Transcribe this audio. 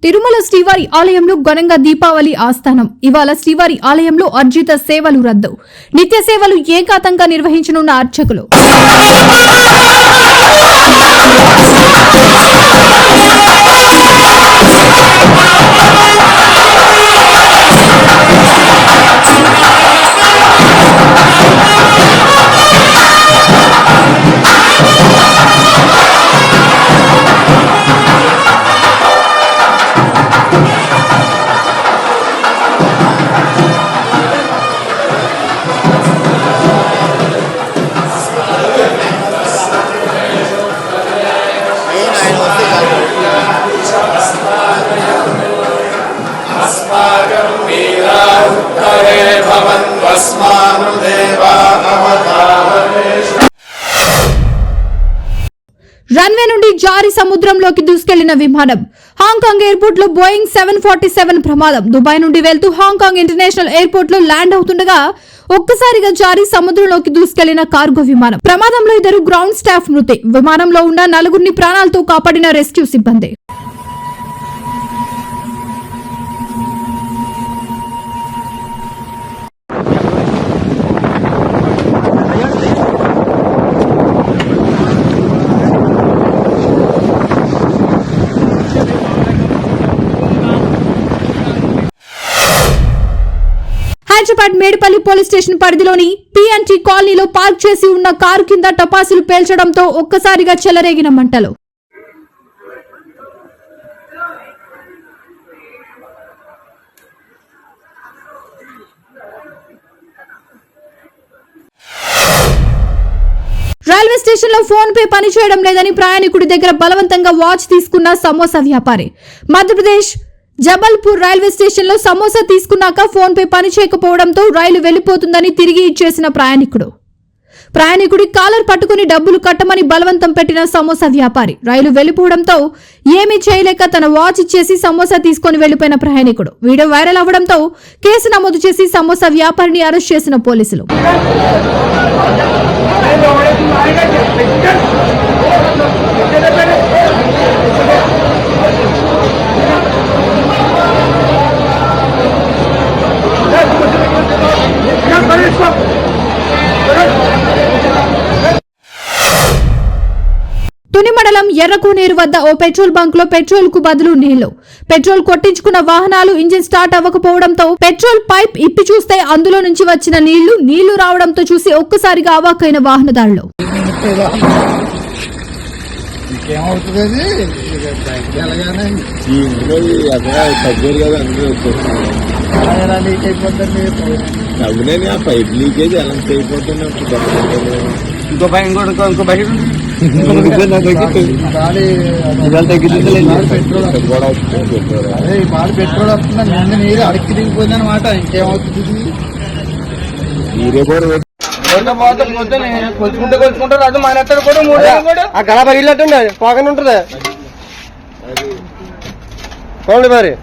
తిరుమల శ్రీవారి ఆలయంలో ఘనంగా దీపావళి ఆస్థానం. ఇవాళ శ్రీవారి ఆలయంలో అర్జిత సేవలు రద్దు. నిత్య సేవలు ఏకాంతంగా నిర్వహించనున్న అర్చకులు. రన్వే నుండి జారి సముద్రంలోకి దూసుకెళ్లిన విమానం. హాంకాంగ్ ఎయిర్పోర్ట్ లో బోయింగ్ 747 ప్రమాదం. దుబాయ్ నుండి వెళ్తూ హాంకాంగ్ ఇంటర్నేషనల్ ఎయిర్పోర్ట్ లో ల్యాండ్ అవుతుండగా ఒక్కసారిగా జారి సముద్రంలోకి దూసుకెళ్లిన కార్గో విమానం. ప్రమాదంలో 2 గ్రౌండ్ స్టాఫ్ మృతి. విమానంలో ఉన్న 4 ప్రాణాలతో కాపాడిన రెస్క్యూ సిబ్బంది. హైదరాబాద్ మేడిపల్లి పోలీస్ స్టేషన్ పరిధిలోని పిఎన్టీ కాలనీలో పార్క్ చేసి ఉన్న కారు కింద టపాసులు పేల్చడంతో ఒక్కసారిగా చెలరేగిన మంటలు. రైల్వే స్టేషన్ లో ఫోన్ పే పనిచేయడం లేదని ప్రయాణికుడి దగ్గర బలవంతంగా వాచ్ తీసుకున్న సమోసా వ్యాపారి. మధ్యప్రదేశ్ జబల్పూర్ రైల్వే స్టేషన్ లో సమోసా తీసుకున్నాక ఫోన్ పే పనిచేయకపోవడంతో రైలు వెళ్లిపోతుందని తిరిగి ఇచ్చేసిన ప్రయాణికుడి కాలర్ పట్టుకుని డబ్బులు కట్టమని బలవంతం పెట్టిన సమోసా వ్యాపారి. రైలు వెళ్లిపోవడంతో ఏమీ చేయలేక తన వాచ్ ఇచ్చేసి సమోసా తీసుకుని వెళ్లిపోయిన ప్రయాణికుడు. వీడియో వైరల్ అవడంతో కేసు నమోదు చేసి సమోసా వ్యాపారిని అరెస్ట్ చేసిన పోలీసులు. తుని మండలం ఎర్రకోనేరు వద్ద ఓ పెట్రోల్ బంక్ లో పెట్రోల్ కు బదులు నీళ్లు. పెట్రోల్ కొట్టించుకున్న వాహనాలు ఇంజిన్ స్టార్ట్ అవ్వకపోవడంతో పెట్రోల్ పైప్ ఇప్పి చూస్తే అందులో నుంచి వచ్చిన నీళ్లు రావడంతో చూసి ఒక్కసారిగా అవాక్కైన వాహనదారులు. పైప్ లీకేజ్ ఎలా అయిపోతుంది. ఇంకో బకెట్ పెట్రోల్ వస్తుంది. నీరు అడికి దిగిపోయింది అనమాట. ఇంకేమవుతుంది? మీరే కూడా కొలుచుకుంటారు. అది మానేస్తాడు కూడా ఆ గల పగిలినట్టుండే పోగానే ఉంటుంది మరి.